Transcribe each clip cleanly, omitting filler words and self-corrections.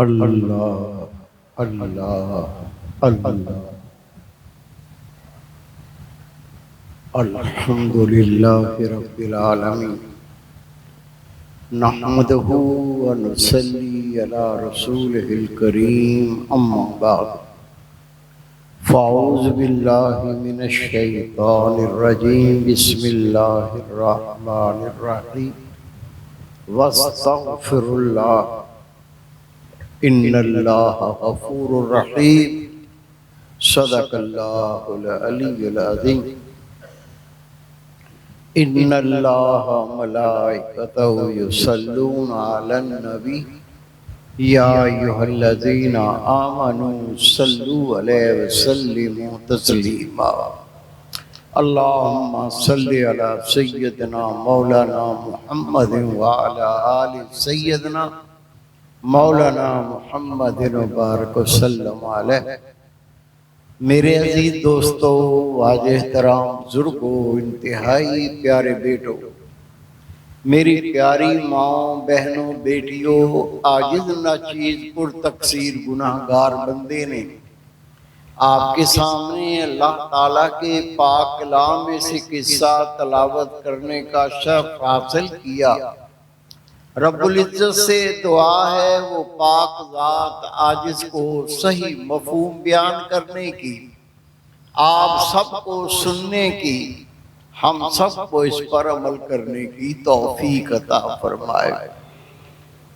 اللہ اللہ اللہ الحمد للہ رب العالمین نحمدہ ونصلی علی رسولہ الکریم اما بعد فاعوذ باللہ من الشیطان الرجیم بسم اللہ الرحمن الرحیم واستغفر اللہ ان اللہ غفور رحیم صدق اللہ العلی العظیم ان اللہ ملائکتہ یصلون علی النبی یا ایھا الذین آمنوا صلوا علیہ وسلموا تسلیما اللہم صلی علی سیدنا مولانا محمد وعلی آل سیدنا مولانا محمد مبارک وسلم علیہ۔ میرے عزیز دوستو، واجہ احترام بزرگوں، انتہائی پیارے بیٹوں، میری پیاری ماں، بہنوں، بیٹیوں، عاجز ناچیز پر تقصیر گناہگار بندے نے آپ کے سامنے اللہ تعالیٰ کے پاک کلام میں سے قصہ تلاوت کرنے کا شرف حاصل کیا۔ رب العزت سے دعا ہے وہ پاک ذات عاجز کو صحیح مفہوم بیان کرنے کی، آپ سب کو سننے کی، ہم سب کو اس پر عمل کرنے کی توفیق عطا فرمائے۔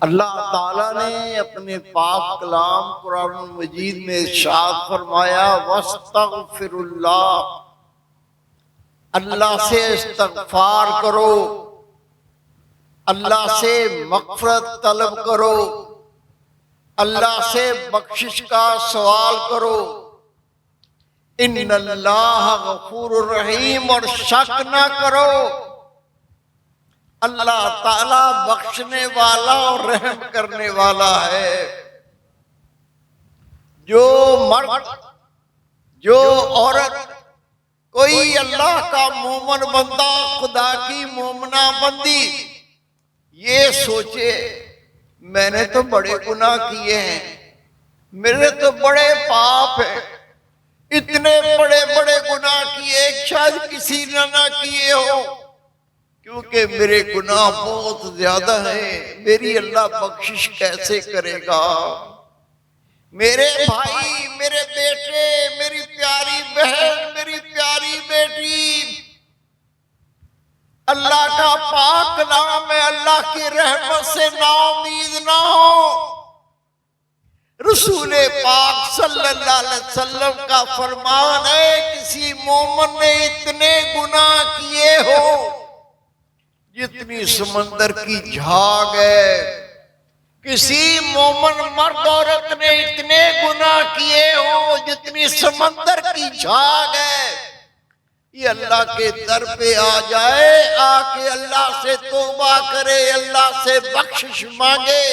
اللہ تعالیٰ نے اپنے پاک کلام قرآن مجید میں ارشاد فرمایا واستغفر اللہ، اللہ سے استغفار کرو، اللہ سے مغفرت طلب کرو، اللہ سے بخشش کا سوال کرو۔ ان اللہ غفور الرحیم، اور شک نہ کرو اللہ تعالیٰ بخشنے والا اور رحم کرنے والا ہے۔ جو مرد، جو عورت، کوئی اللہ کا مومن بندہ، خدا کی مومنہ بندی یہ سوچے میں نے تو بڑے گناہ کیے ہیں، میرے تو بڑے پاپ ہیں، اتنے بڑے بڑے گناہ کیے شاید کسی نے نہ کیے ہو، کیونکہ میرے گناہ بہت زیادہ ہیں، میری اللہ بخشش کیسے کرے گا؟ میرے بھائی، میرے بیٹے، میری پیاری بہن، میری پیاری بیٹی، اللہ کا پاک نام ہے، اللہ کی رحمت سے نا امید نہ ہو۔ رسول پاک صلی اللہ علیہ وسلم کا فرمان ہے کسی مومن نے اتنے گناہ کیے ہو جتنی سمندر کی جھاگ ہے، کسی مومن مرد عورت نے اتنے گناہ کیے ہو جتنی سمندر کی جھاگ ہے، یہ اللہ کے در پہ آ جائے، آ کے اللہ سے توبہ کرے، اللہ سے بخشش مانگے،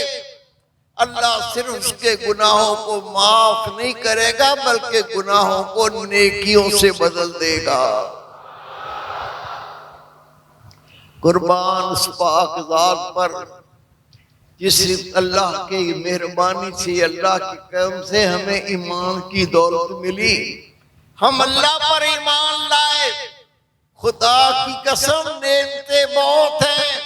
اللہ صرف اس کے گناہوں کو معاف نہیں کرے گا بلکہ گناہوں کو نیکیوں سے بدل دے گا۔ قربان اس پاک ذات پر جس اللہ کی مہربانی سے، اللہ کے کرم سے ہمیں ایمان کی دولت ملی، ہم اللہ پر ایمان لائے۔ خدا کی قسم نعمتیں بہت ہیں،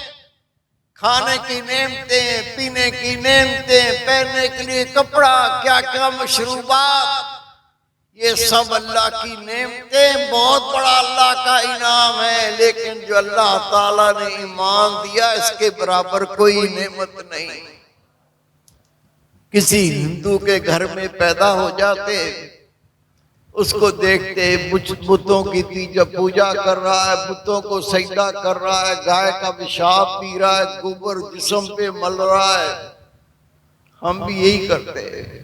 کھانے کی نعمتیں، پینے کی نعمتیں، پہننے کے لیے کپڑا، کیا کیا مشروبات، یہ سب اللہ کی نعمتیں، بہت بڑا اللہ کا انعام ہے، لیکن جو اللہ تعالیٰ نے ایمان دیا اس کے برابر کوئی نعمت نہیں۔ کسی ہندو کے گھر میں پیدا ہو جاتے، اس کو دیکھتے بتوں کی پوجا کر رہا ہے، بتوں کو سجدہ کر رہا ہے، گائے کا پیشاب پی رہا ہے، گوبر جسم پہ مل رہا ہے، ہم بھی یہی کرتے ہیں۔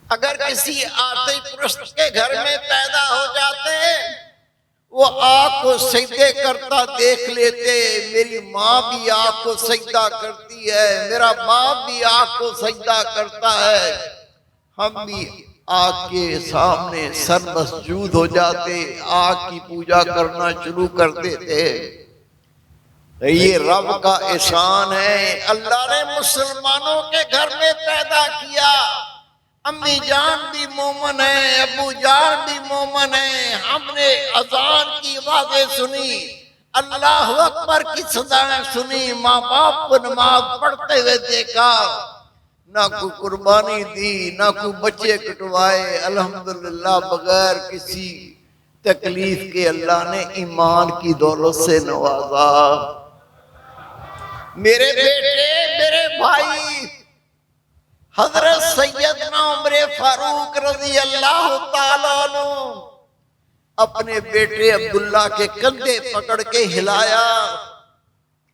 اگر کسی آتے پرست کے گھر میں پیدا ہو جاتے وہ آگ کو سجدے کرتا دیکھ لیتے، میری ماں بھی آگ کو سجدہ کرتی ہے، میرا باپ بھی آگ کو سجدہ کرتا ہے، ہم بھی آگ کے سامنے سر مسجود ہو جاتے، آگ کی پوجا کرنا شروع کر دیتے۔ یہ رب کا احسان ہے، اللہ نے مسلمانوں کے گھر میں پیدا کیا، امی جان بھی مومن ہے، ابو جان بھی مومن ہے، ہم نے اذان کی آوازیں سنی، اللہ اکبر کی صدایں سنی، ماں باپ کو نماز پڑھتے ہوئے دیکھا، نہ کوئی قربانی دی، نہ کوئی بچے کٹوائے، الحمدللہ بغیر کسی تکلیف کے اللہ نے ایمان کی دولت سے نوازا۔ میرے بیٹے، میرے بھائی، حضرت سیدنا عمر فاروق رضی اللہ تعالیٰ عنہ اپنے بیٹے عبداللہ کے کندھے پکڑ کے ہلایا،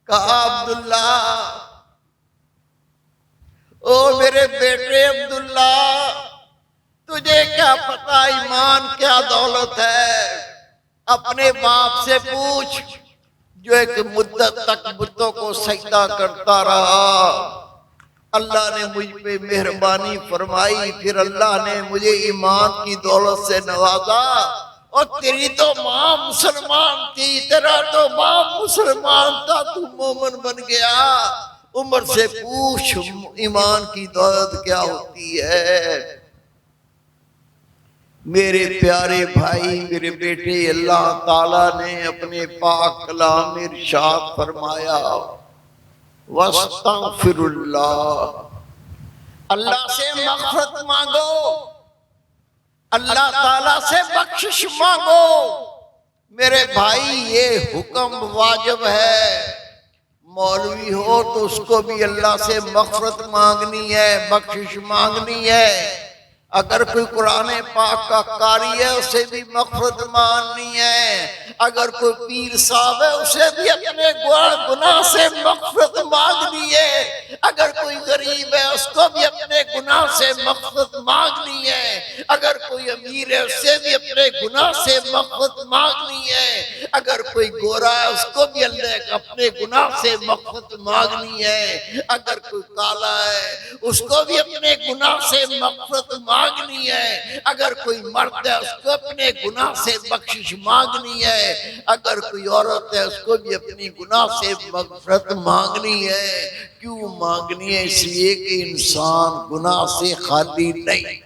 کہا عبداللہ، او میرے بیٹے عبداللہ، تجھے کیا پتا ایمان کیا دولت ہے؟ اپنے باپ سے پوچھ جو ایک مدت تک بتوں کو سجدہ کرتا رہا، اللہ نے مجھ پہ مہربانی فرمائی، پھر اللہ نے مجھے ایمان کی دولت سے نوازا، اور تیری تو ماں مسلمان تھی، تیرا تو باپ مسلمان تھا، تو مومن بن گیا۔ عمر سے پوچھ ایمان کی دولت کیا ہوتی ہے۔ میرے پیارے بھائی، میرے بیٹے، اللہ تعالیٰ نے اپنے پاک کلام میں ارشاد فرمایا، وَاسْتَغْفِرُ اللَّهَ، اللہ سے مغفرت مانگو، اللہ تعالیٰ سے بخشش مانگو۔ میرے بھائی، یہ حکم واجب ہے، مولوی ہو تو اس کو بھی اللہ سے مغفرت مانگنی ہے، بخشش مانگنی ہے، اگر کوئی قرآن پاک کا قاری ہے اسے بھی مغفرت مانگنی ہے، اگر کوئی پیر صاحب ہے اسے بھی اپنے گناہ سے مغفرت مانگنی ہے، اگر کوئی غریب ہے اس کو بھی اپنے گناہ سے مغفرت مانگنی ہے، اگر کوئی امیر ہے اس سے بھی اپنے گناہ سے مغفرت مانگنی ہے، اگر کوئی گورا ہے اس کو بھی اللہ اپنے گناہ سے مغفرت مانگنی ہے، اگر کوئی کالا ہے اس کو بھی اپنے گناہ سے مغفرت مانگنی ہے، اگر کوئی مرد ہے اس کو اپنے گناہ سے بخشش مانگنی ہے، اگر کوئی عورت ہے اس کو بھی اپنی گناہ سے مغفرت مانگنی ہے۔ کیوں مانگنی ہے؟ اس لیے کہ انسان گناہ سے خالی نہیں،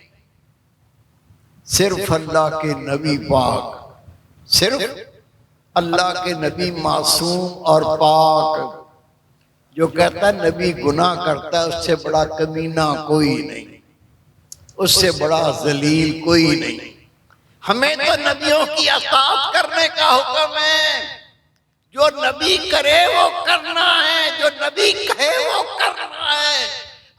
صرف اللہ کے نبی پاک، صرف اللہ کے نبی معصوم اور پاک جو کہتا ہے نبی گناہ کرتا ہے اس سے بڑا کمینہ کوئی نہیں، اس سے بڑا ذلیل کوئی نہیں۔ ہمیں تو نبیوں کی اطاعت کرنے کا حکم ہے، جو نبی کرے وہ کرنا ہے، جو نبی کہے وہ کرنا ہے۔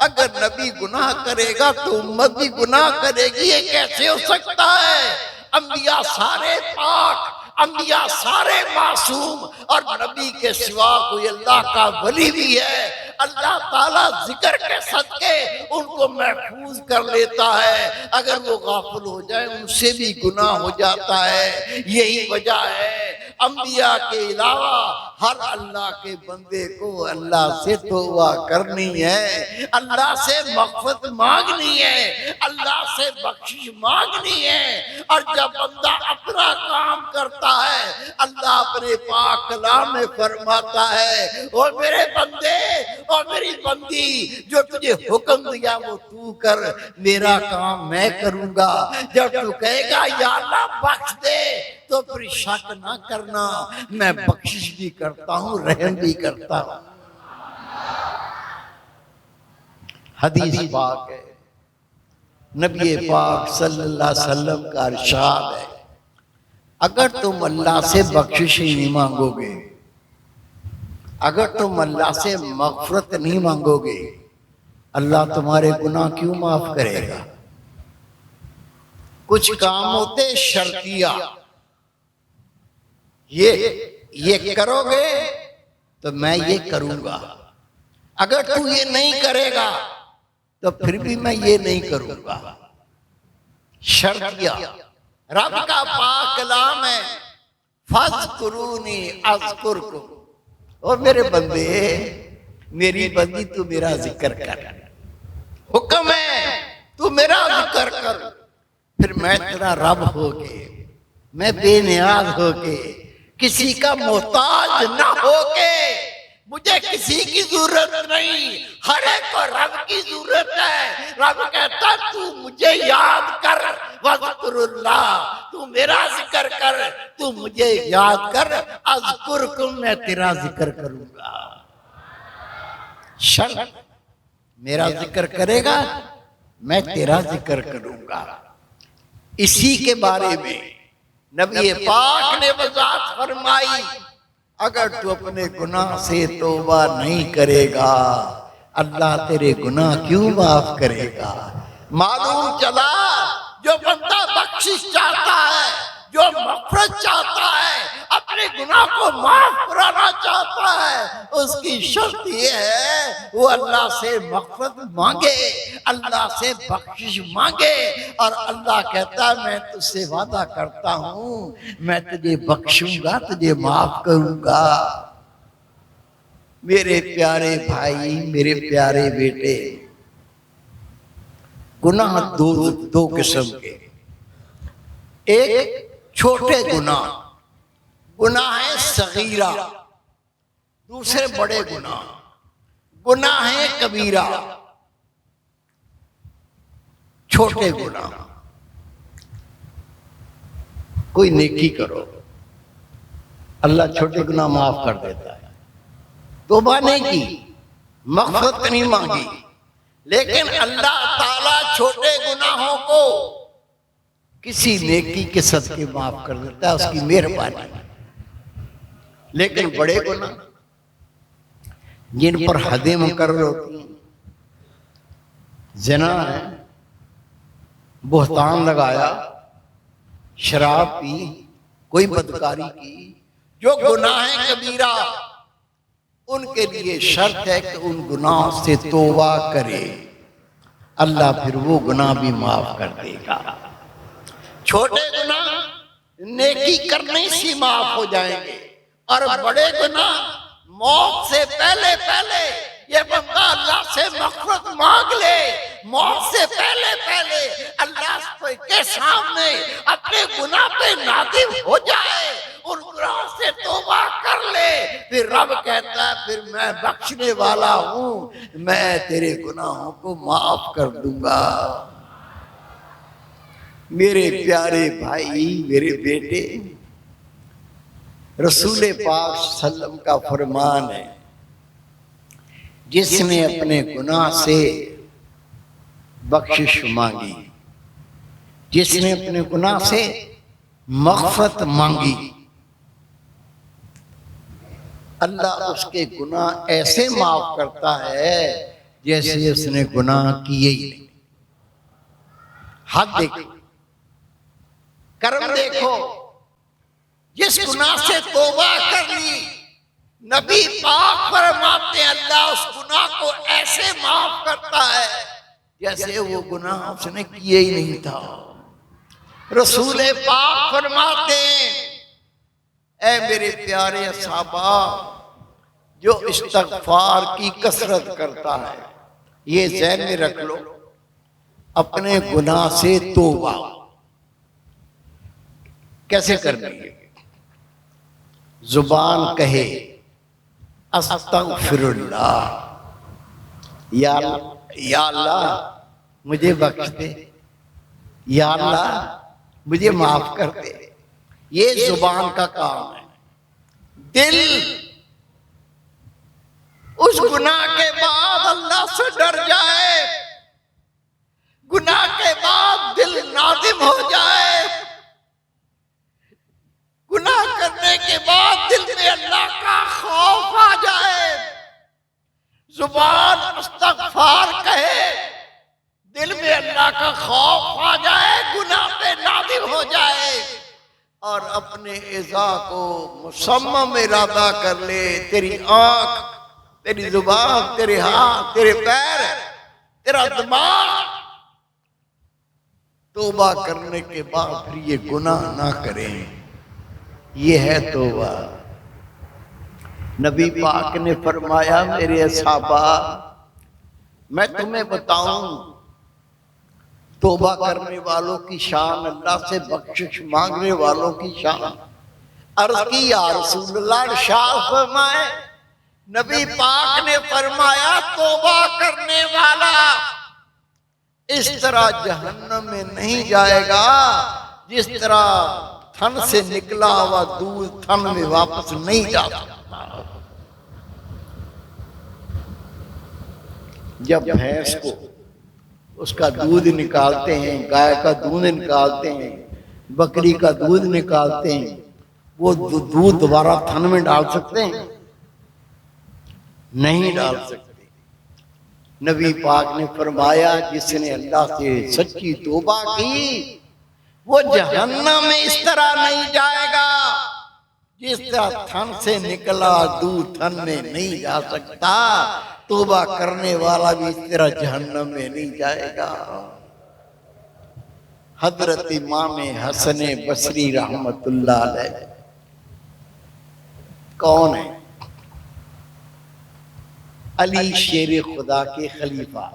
اگر نبی گناہ کرے گا تو امت بھی گناہ کرے گی، یہ کیسے ہو سکتا ہے؟ انبیاء سارے پاک، انبیاء سارے معصوم، اور نبی کے سوا کوئی اللہ کا ولی بھی ہے، اللہ تعالیٰ ذکر کے صدقے ان کو محفوظ کر لیتا ہے، اگر وہ غافل ہو جائے ان سے بھی گناہ ہو جاتا ہے۔ یہی وجہ ہے انبیاء کے علاوہ ہر اللہ کے بندے کو اللہ سے توبہ کرنی ہے، اللہ سے مغفرت مانگنی ہے، اللہ سے بخشش مانگنی ہے، اور جب بندہ اپنا کام کرتا ہے اللہ اپنے پاک کلام میں فرماتا ہے، اور میرے بندے اور میری بندی جو تجھے حکم دیا وہ تو کر، میرا کام میں کروں گا۔ جب تو کہے گا یا اللہ بخش دے تو پھر شک نہ کرنا، میں بخشش بھی کرتا ہوں، رحم بھی کرتا ہوں۔ حدیث پاک ہے، نبی پاک صلی اللہ علیہ وسلم کا ارشاد ہے، اگر تم اللہ سے بخشش نہیں مانگو گے، اگر تم اللہ سے مغفرت نہیں مانگو گے، اللہ تمہارے گناہ کیوں معاف کرے گا؟ کچھ کام ہوتے شرطیہ، یہ کرو گے تو میں یہ کروں گا، اگر تو یہ نہیں کرے گا تو پھر بھی میں یہ نہیں کروں گا۔ شرطیہ رب کا پاک کلام ہے، فَاذْكُرُونِي أَذْكُرْكُمْ، اور میرے بندے میری بندی تو میرا ذکر کر، حکم ہے تو میرا ذکر کر، پھر میں تیرا رب ہو کے، میں بے نیاز ہو کے، کسی کا محتاج نہ ہو کے مجھے کسی کی ضرورت نہیں، ہر ایک کو رب کی ضرورت ہے۔ رب کہتا تو مجھے یاد کر، وذکر اللہ، تو میرا ذکر کر، تو مجھے یاد کر، اذکرکم، میں تیرا ذکر کروں گا۔ شرط، میرا ذکر کرے گا میں تیرا ذکر کروں گا۔ اسی کے بارے میں نبی پاک نے وضاحت فرمائی، اگر تو اپنے گناہ سے توبہ نہیں کرے گا اللہ تیرے گناہ کیوں معاف کرے گا؟ معلوم چلا جو بندہ بخشش چاہتا ہے، جو مغفرت چاہتا ہے، اپنے گناہ کو معاف کرانا چاہتا ہے، اس کی شرط یہ ہے وہ اللہ سے مغفرت مانگے، اللہ سے بخشش مانگے، اور اللہ کہتا ہے میں تجھ سے وعدہ کرتا ہوں میں تجھے بخشوں گا، تجھے معاف کروں گا۔ میرے پیارے بھائی، میرے پیارے بیٹے، گناہ دو قسم کے، ایک چھوٹے گناہ، گناہ صغیرہ، دوسرے بڑے گناہ، گناہ کبیرہ۔ چھوٹے گناہ، کوئی نیکی کرو اللہ چھوٹے گناہ معاف کر دیتا ہے، توبہ نہیں کی، مغفرت نہیں مانگی، لیکن اللہ تعالیٰ چھوٹے گناہوں کو کسی نیکی کے صدقے معاف کر دیتا ہے، اس کی مہربانی۔ لیکن بڑے گناہ جن پر حدیں مقرر ہوتی ہیں، زنا ہے، بہتان لگایا، شراب پی، کوئی بدکاری کی، جو گناہ کبیرہ، ان کے لیے شرط ہے کہ ان گناہوں سے توبہ کرے، اللہ پھر وہ گناہ بھی معاف کر دے گا۔ چھوٹے گناہ نیکی کرنے سے معاف ہو جائیں گے، اور بڑے گناہ موت سے پہلے پہلے یہ بندہ اللہ سے مغفرت مانگ لے، موت سے پہلے پہلے اللہ کے سامنے اپنے گناہ پہ نادم ہو جائے، ان گناہوں سے توبہ کر لے، پھر رب کہتا ہے پھر میں بخشنے والا ہوں، میں تیرے گناہوں کو معاف کر دوں گا۔ میرے پیارے بھائی، میرے بیٹے، رسول پاک صلی اللہ علیہ وسلم کا فرمان ہے جس نے اپنے گناہ سے بخشش مانگی، جس نے اپنے گناہ سے مغفرت مانگی، اللہ اس کے گناہ ایسے معاف کرتا ہے جیسے اس نے گناہ کیے ہی نہیں۔ حد دیکھو، کرم دیکھو، جس گناہ سے توبہ کر لی، نبی پاک فرماتے ہیں اللہ اس گناہ کو ایسے معاف کرتا ہے جیسے وہ گناہ اس نے کیے ہی نہیں تھا۔ رسول پاک فرماتے ہیں اے میرے پیارے صحابہ، جو استغفار کی کثرت کرتا ہے، یہ ذہن میں رکھ لو، اپنے گناہ سے توبہ کیسے کرنی ہے؟ زبان کہے استغفر اللہ، یا اللہ مجھے بخش دے، یا اللہ مجھے معاف کر دے، یہ زبان کا کام ہے۔ دل اس گناہ کے بعد اللہ سے ڈر جائے، گناہ کے بعد دل نادم ہو جائے، گناہ کرنے کے بعد دل میں اللہ کا خوف آ جائے، زبان استغفار کہے، دل میں اللہ کا خوف آ جائے، گناہ پہ نادم ہو جائے، اور اپنے اعضاء کو مصمم ارادہ کر لے، تیری آنکھ، تیری زبان، تیرے ہاتھ، تیرے پیر، تیرا دماغ توبہ کرنے کے بعد پھر یہ گناہ نہ کریں، یہ ہے توبہ۔ نبی پاک نے فرمایا میرے اصحابہ میں تمہیں بتاؤں توبہ کرنے والوں کی شان، اللہ سے بخشش مانگنے والوں کی شان۔ عرض کی یا رسول اللہ، ارشاد فرمائے نبی پاک نے فرمایا توبہ کرنے والا اس طرح جہنم میں نہیں جائے گا جس طرح تھن سے نکلا ہوا دودھ تھن میں واپس نہیں جا سکتا۔ جب بھینس کو اس کا دودھ نکالتے ہیں، گائے کا دودھ نکالتے ہیں، بکری کا دودھ نکالتے ہیں، وہ دودھ دوبارہ تھن میں ڈال سکتے ہیں؟ نہیں ڈال سکتے۔ نبی پاک نے فرمایا جس نے اللہ سے سچی توبہ کی وہ جہنم میں اس طرح نہیں جائے گا جس طرح تھن سے نکلا دودھ تھن میں نہیں جا سکتا، توبہ کرنے والا بھی اس طرح جہنم میں نہیں جائے گا۔ حضرت امام حسن بصری رحمت اللہ علیہ کون ہے؟ علی شیر خدا کے خلیفہ،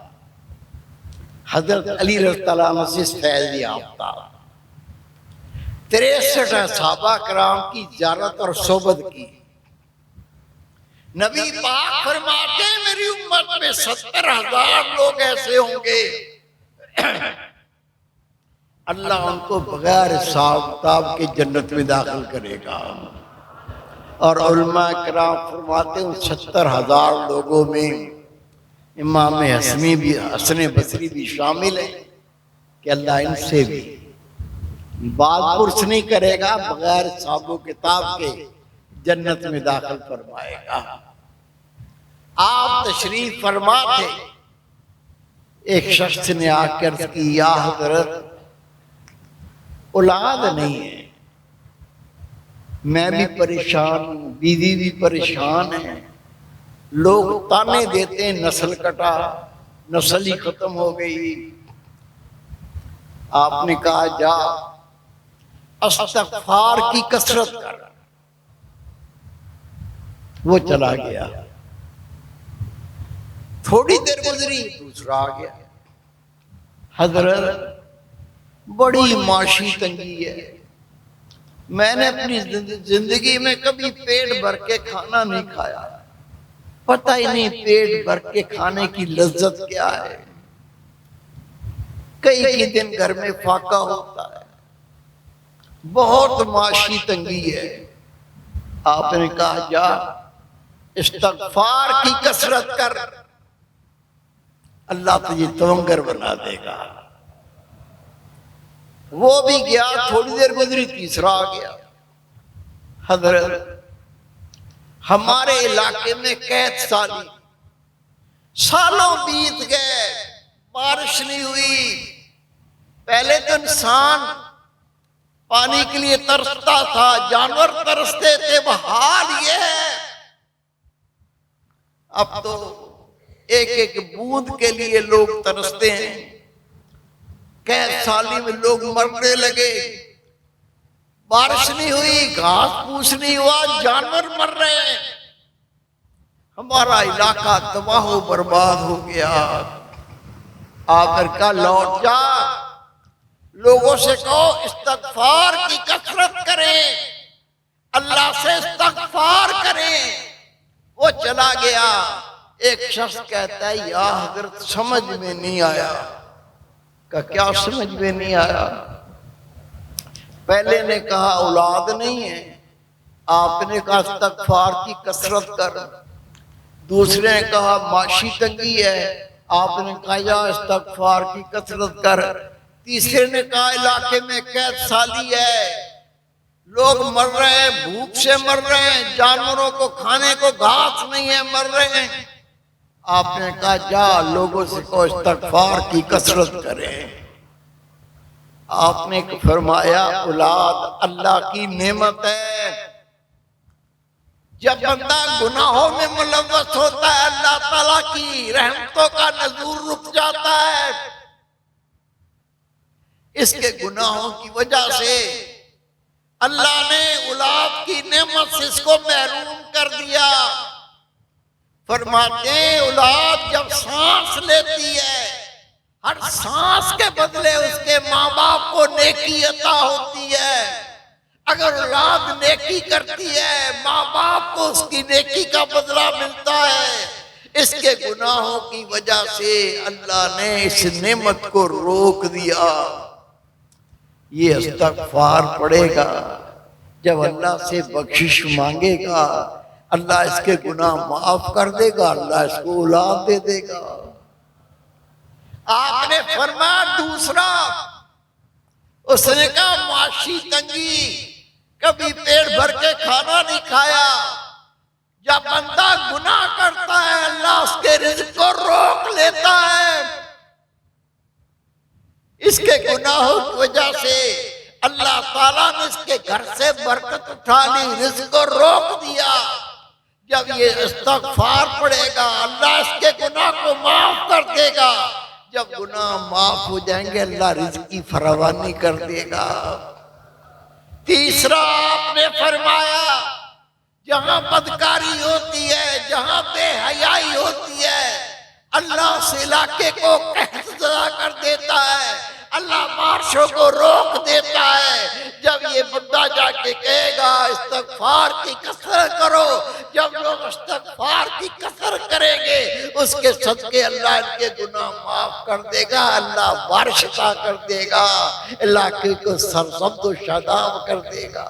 حضرت علی رضی اللہ عنہ سے فیض یافتہ، 63 صحابہ کرام کی زیارت اور صحبت کی۔ نبی پاک فرماتے ہیں میری امت میں 70,000 لوگ ایسے ہوں گے اللہ ان کو بغیر حساب کتاب کے جنت میں داخل کرے گا۔ اور علماء کرام فرماتے ہیں 70,000 لوگوں میں امام حسن بصری بھی شامل ہے کہ اللہ ان سے بھی بات پرس نہیں کرے گا، بغیر حساب و کتاب کے جنت میں داخل فرمائے گا۔ آپ تشریف فرما تھے، ایک شخص نے آ کر کی یا حضرت اولاد نہیں ہے، میں بھی پریشان ہوں، بیوی بھی پریشان ہے، لوگ تانے دیتے ہیں نسل کٹا، نسل ہی ختم ہو گئی۔ آپ نے کہا جا استغفار کی کثرت کر۔ وہ چلا گیا، تھوڑی دیر گزری دوسرا آ گیا، حضرت بڑی معاشی تنگی ہے، میں نے اپنی زندگی میں کبھی پیٹ بھر کے کھانا نہیں کھایا، پتہ ہی نہیں پیٹ بھر کے کھانے کی لذت کیا ہے، کئی دن گھر میں فاقہ ہوتا ہے، بہت معاشی تنگی ہے۔ آپ نے کہا جا استغفار کی کثرت کر، اللہ تجھے توانگر بنا دے گا۔ وہ بھی گیا، تھوڑی دیر گزری تیسرا آ گیا، حضرت ہمارے علاقے میں قحط سالی، سالوں بیت گئے، بارش نہیں ہوئی، پہلے تو انسان پانی کے لیے ترستا تھا، جانور ترستے تھے، وہ حال یہ ہے اب تو ایک ایک بوند کے لیے لوگ ترستے ہیں۔ قحط سالی میں لوگ مرنے لگے، بارش نہیں ہوئی، گھاس پھوس نہیں ہوا، جانور مر رہے ہیں، ہمارا علاقہ تباہ و برباد ہو گیا۔ آ کر کا لوٹ جا، لوگوں سے کہو استغفار کی کثرت کریں، اللہ سے استغفار کریں۔ وہ چلا گیا، ایک شخص کہتا ہے یا حضرت سمجھ میں نہیں آیا۔ کہ کیا سمجھ میں نہیں آیا؟ پہلے نے کہا اولاد نہیں ہے، آپ نے کہا استغفار کی کثرت کر، دوسرے نے کہا معاشی تنگی ہے، آپ نے کہا یا استغفار کی کثرت کر، تیسرے نے کہا علاقے میں قحط سالی ہے، لوگ مر رہے ہیں، بھوک سے مر رہے ہیں، جانوروں کو کھانے کو گھاس نہیں ہے، مر رہے ہیں۔ آپ نے کہا جا لوگوں سے کو استغفار کی کثرت کریں۔ آپ نے فرمایا اولاد اللہ کی نعمت ہے، جب بندہ گناہوں میں ملوث ہوتا ہے اللہ تعالیٰ کی رحمتوں کا نزول رک جاتا ہے۔ اس کے گناہوں کی وجہ سے اللہ نے اولاد کی نعمت سے اس کو محروم کر دیا۔ فرماتے ہیں اولاد جب سانس لیتی ہے، ہر سانس کے بدلے اس کے ماں باپ کو نیکی عطا ہوتی ہے۔ اگر اولاد نیکی کرتی ہے، ماں باپ کو اس کی نیکی کا بدلہ ملتا اس کے گناہوں کی وجہ سے اللہ نے اس نعمت کو روک دیا۔ یہ استغفار پڑے گا، جب اللہ سے بخشش مانگے گا اللہ اس کے گناہ معاف کر دے گا، اللہ اس کو اولاد دے دے گا۔ آپ نے فرمایا دوسرا، اس نے کہا معاشی تنگی، کبھی پیٹ بھر کے کھانا نہیں کھایا۔ جب بندہ گناہ کرتا ہے اللہ اس کے رزق کو روک لیتا ہے۔ اس کے گناہوں کی وجہ سے اللہ تعالیٰ نے اس کے گھر سے برکت اٹھا لی، رزق کو روک دیا۔ جب یہ استغفار پڑے گا اللہ اس کے گناہ کو معاف کر دے گا۔ جب گناہ معاف ہو جائیں گے اللہ رزق کی فراوانی کر دے گا۔ تیسرا آپ نے فرمایا جہاں بدکاری ہوتی ہے، جہاں بے حیائی ہوتی ہے اللہ اس علاقے کو قحط زدہ کر دیتا ہے، اللہ بارشوں کو روک دیتا ہے۔ جب یہ بندہ جا کے کہے گا استغفار کی کثرت کرو، جب لوگ استغفار کی کثرت کریں گے اس کے صدقے اللہ ان کے گناہ معاف کر دے گا، اللہ بارش عطا کر دے گا، علاقے کو سرسبز و شاداب کر دے گا۔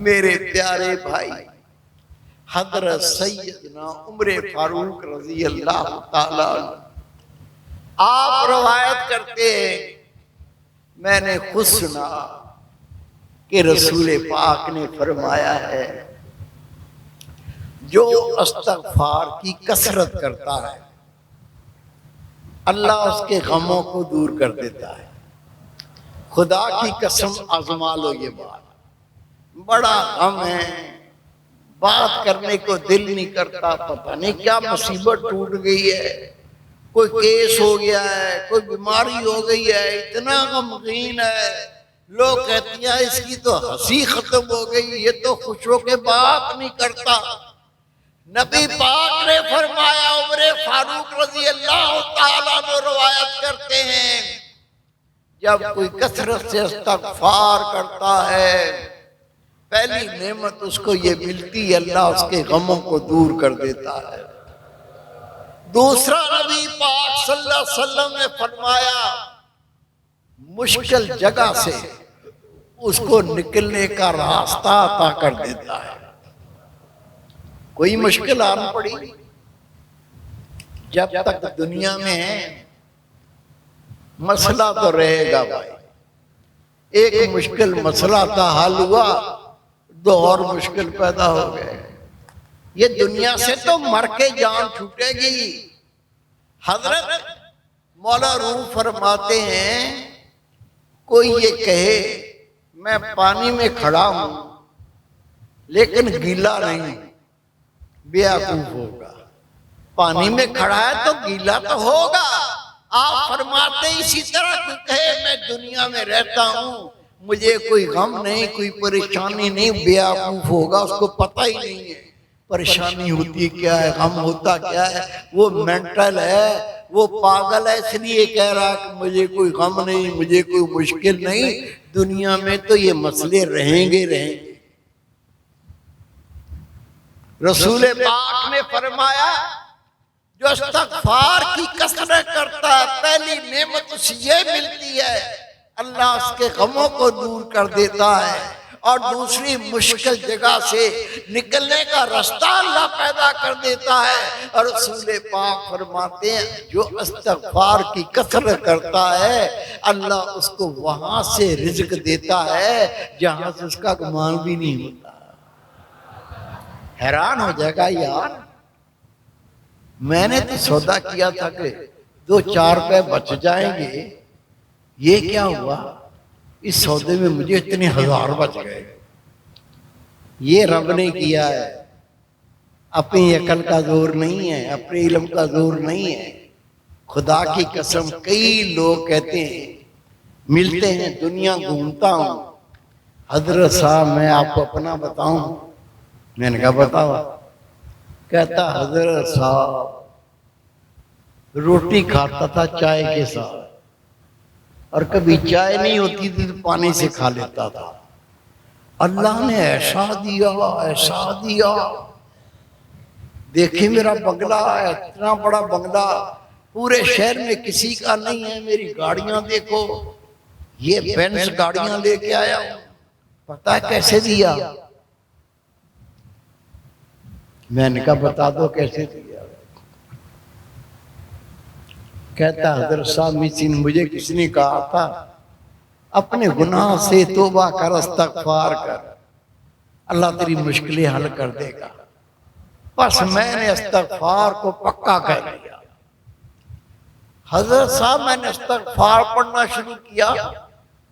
میرے پیارے بھائی، حضرت سیدنا عمر فاروق رضی اللہ تعالیٰ آپ روایت کرتے ہیں، میں نے خود سنا کہ رسول پاک نے فرمایا ہے جو استغفار کی کثرت کرتا ہے اللہ اس کے غموں کو دور کر دیتا ہے۔ خدا کی قسم آزما لو یہ بات، بڑا غم ہے، بات کرنے کو دل نہیں کرتا، پتہ نہیں کیا مصیبت ٹوٹ گئی ہے، کوئی کیس ہو گیا ہے، کوئی بیماری ہو گئی ہے، اتنا غمگین ہے، لوگ کہتی ہیں اس کی تو ہنسی ختم ہو گئی، یہ تو خوش ہو کے بات نہیں کرتا۔ نبی پاک نے فرمایا، عمر فاروق رضی اللہ تعالیٰ عنہ روایت کرتے ہیں جب کوئی کثرت سے استغفار کرتا ہے پہلی نعمت اس کو یہ ملتی ہے اللہ اس کے غموں کو دور کر دیتا ہے۔ دوسرا نبی پاک صلی اللہ علیہ وسلم نے فرمایا مشکل جگہ سے اس کو نکلنے کا راستہ عطا کر دیتا ہے۔ کوئی مشکل آن پڑی، جب تک دنیا میں ہے مسئلہ تو رہے گا بھائی، ایک مشکل مسئلہ تھا حل ہوا، دو اور مشکل پیدا ہو گئے، یہ دنیا سے تو مر کے جان چھوٹے گی۔ حضرت مولا روح فرماتے ہیں کوئی یہ کہے میں پانی میں کھڑا ہوں لیکن گیلا نہیں، بیوقوف ہوگا، پانی میں کھڑا ہے تو گیلا تو ہوگا۔ آپ فرماتے اسی طرح کوئی کہے میں دنیا میں رہتا ہوں مجھے کوئی غم نہیں، کوئی پریشانی نہیں، بیوقوف ہوگا، اس کو پتہ ہی نہیں ہے پریشانی ہوتی کیا ہے، غم ہوتا کیا ہے، وہ مینٹل ہے، وہ پاگل ہے، اس لیے کہہ رہا کہ مجھے کوئی غم نہیں، مجھے کوئی مشکل نہیں، دنیا میں تو یہ مسئلے رہیں گے۔ رسول پاک نے فرمایا جو استغفار کی کثرت کرتا ہے پہلی نعمت اسے یہ ملتی ہے اللہ اس کے غموں کو دور کر دیتا ہے، اور دوسری مشکل جگہ سے نکلنے کا راستہ اللہ پیدا کر دیتا ہے۔ اور رسول پاک فرماتے ہیں جو استغفار کی کثرت کرتا ہے اللہ اس کو وہاں سے رزق دیتا ہے جہاں سے اس کا گمان بھی نہیں ہوتا۔ حیران ہو جائے گا یار، میں نے تو سودا کیا تھا کہ 2-4 روپے بچ جائیں گے، یہ کیا ہوا، اس سودے میں مجھے اتنے 1000 بچ گئے۔ یہ رب نے کیا ہے، اپنی عقل کا زور نہیں ہے، اپنے علم کا زور نہیں ہے۔ خدا کی قسم کئی لوگ کہتے ہیں ملتے ہیں دنیا گھومتا ہوں، حضرت صاحب میں آپ کو اپنا بتاؤں، میں نے کہا بتاؤ، کہتا حضرت صاحب روٹی کھاتا تھا چائے کے ساتھ، اور کبھی چائے نہیں ہوتی تھی تو پانی سے کھا لیتا تھا، اللہ نے ایسا دیا ایسا دیا، دیکھیں میرا بنگلہ ہے، اتنا بڑا بنگلہ پورے شہر میں کسی کا نہیں ہے، میری گاڑیاں دیکھو، یہ بینز گاڑیاں لے کے آیا ہوں، پتہ ہے کیسے دیا؟ میں نے کہا بتا دو کیسے دیا؟ کہتا حضرت صاحب میچین مجھے کس نے کہا تھا اپنے گناہ سے توبہ کر، استغفار کر، اللہ تیری مشکلیں حل کر دے گا۔ بس میں نے استغفار کو پکا کر لیا۔ حضرت صاحب میں نے استغفار پڑھنا شروع کیا،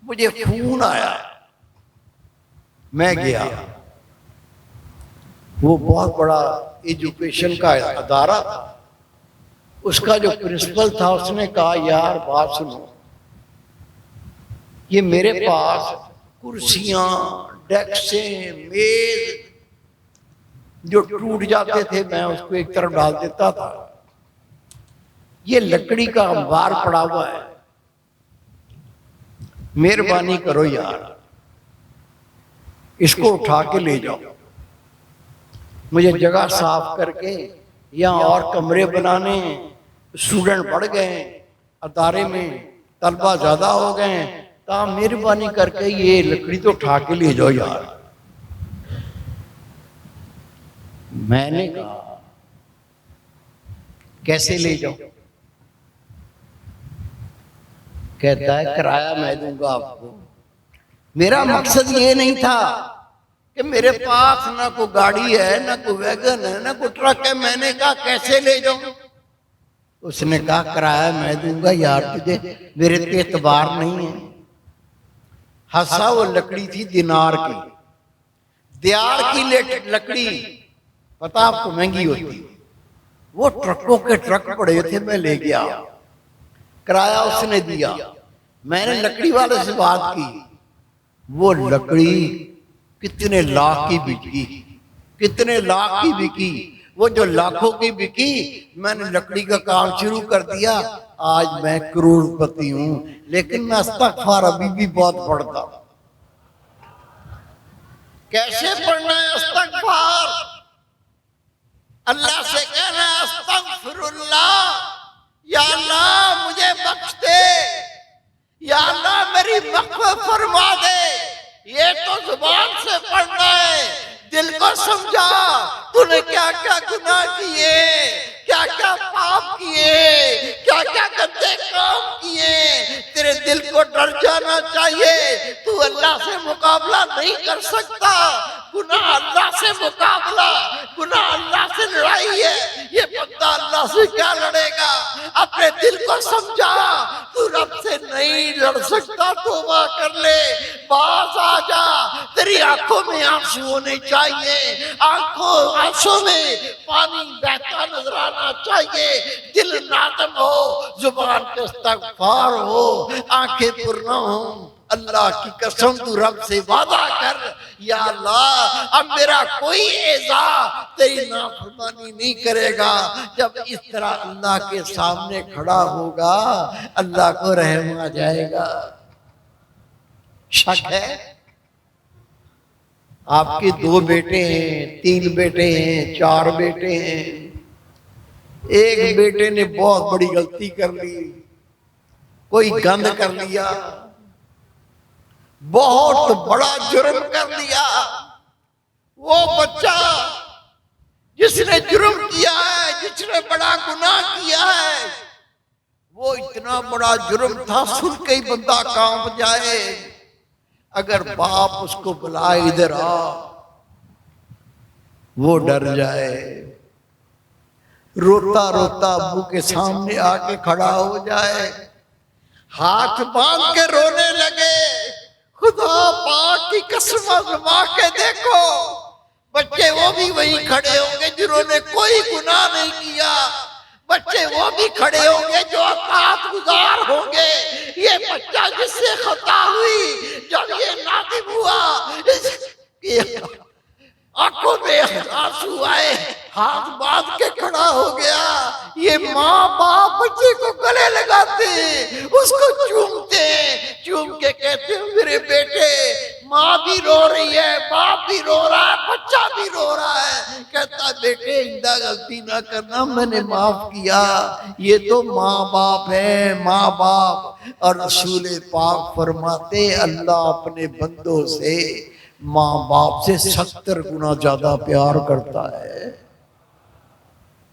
مجھے خون آیا، میں گیا، وہ بہت بڑا ایجوکیشن کا ادارہ تھا، اس کا جو پرنسپل تھا اس نے کہا یار بات سنو، یہ میرے پاس کرسیاں، ڈیسکیں، میز جو ٹوٹ جاتے تھے میں اس کو ایک طرف ڈال دیتا تھا، یہ لکڑی کا انبار پڑا ہوا ہے، مہربانی کرو یار اس کو اٹھا کے لے جاؤ، مجھے جگہ صاف کر کے یہاں اور کمرے بنانے، اسٹوڈنٹ بڑھ گئے ادارے میں، طلبہ زیادہ ہو گئے، تو مہربانی کر کے یہ لکڑی تو اٹھا کے لے جاؤ یار۔ میں نے کہا کیسے لے جاؤ؟ کہتا ہے کرایہ میں دوں گا آپ کو۔ میرا مقصد یہ نہیں تھا کہ میرے پاس نہ کوئی گاڑی ہے، نہ کوئی ویگن ہے، نہ کوئی ٹرک ہے، میں نے کہا کیسے لے جاؤں؟ اس نے کہا کرایہ میں دوں گا یار، تجھے میرے پہ اعتبار نہیں ہے۔ ہنسا، وہ لکڑی تھی دینار کی، دیار کی لکڑی، پتہ آپ کو مہنگی ہوتی، وہ ٹرکوں کے ٹرک پڑے تھے، میں لے گیا، کرایہ اس نے دیا، میں نے لکڑی والے سے بات کی، وہ لکڑی کتنے لاکھ کی بکی، کتنے لاکھ کی بکی، وہ جو لاکھوں کی بکی، میں نے لکڑی کا کام شروع کر دیا، آج میں کروڑ پتی ہوں، لیکن میں استغفار ابھی بھی بہت پڑھتا ہوں۔ کیسے پڑھنا ہے استغفار؟ اللہ سے کہنا ہے استغفر اللہ، یا اللہ مجھے بخش دے، یا اللہ میری مغفرت فرما دے۔ یہ تو زبان سے پڑھنا ہے، دل کو سمجھا تو نے کیا کیا گناہ کیے، کیا کیا پاپ کیے، کیا کیا گندے کام کیے، تیرے دل کو ڈر جانا چاہیے، تو اللہ سے مقابلہ نہیں کر سکتا، گناہ اللہ سے مقابلہ، گناہ اللہ سے لڑائی ہے، یہ بندہ اللہ سے کیا لڑے گا؟ اپنے دل کو سمجھا تو رب سے نہیں لڑ سکتا، توبہ کر لے، باز آ جا، تیری آنکھوں میں آنسو ہونے چاہیے، آنکھوں میں پانی بہتا نظر آنا چاہیے، دل نادم ہو، زبان پہ استغفار ہو، آنکھیں پر نہ ہوں۔ اللہ کی قسم تو رب سے وعدہ کر، یا اللہ اب میرا کوئی اعضا تیری نافرمانی نہیں کرے گا۔ جب اس طرح اللہ کے سامنے کھڑا ہوگا اللہ کو رحم آ جائے گا۔ شک ہے؟ آپ کے 2 بیٹے ہیں، 3 بیٹے ہیں، 4 بیٹے ہیں، ایک بیٹے نے بہت بڑی غلطی کر لی، کوئی گند کر لیا، بہت بڑا جرم کر لیا، وہ بچہ جس نے جرم کیا ہے، جس نے بڑا گناہ کیا ہے، وہ اتنا بڑا جرم تھا سن کے ہی بندہ کانپ جائے، اگر باپ اس کو بلائے ادھر آ، وہ ڈر جائے، روتا روتا ابو کے سامنے آ کے کھڑا ہو جائے، ہاتھ باندھ کے رونے لگے، خدا پاک کی قسم آزما کے دیکھو، بچے وہ بھی وہیں کھڑے ہوں گے جنہوں نے کوئی گناہ نہیں کیا، بچے وہ بھی کھڑے ہوں گے جو اطاعت گزار ہوں گے، یہ بچہ جس سے خطا ہوئی، جب یہ نادم ہوا، آنکھوں میں آنسو آئے، ہاتھ باندھ کے کھڑا ہو گیا، یہ ماں باپ بچے کو گلے لگاتے، اس کو چومتے، چوم کے کہتے ہیں میرے بیٹے، ماں بھی رو رہی ہے، باپ بھی رو رہا ہے، بچہ بھی رو رہا ہے، کہتا بیٹے آئندہ غلطی نہ کرنا، میں نے معاف کیا۔ یہ تو ماں باپ ہے، ماں باپ۔ اور رسول پاک فرماتے اللہ اپنے بندوں سے ماں باپ سے 70 گنا زیادہ پیار کرتا ہے۔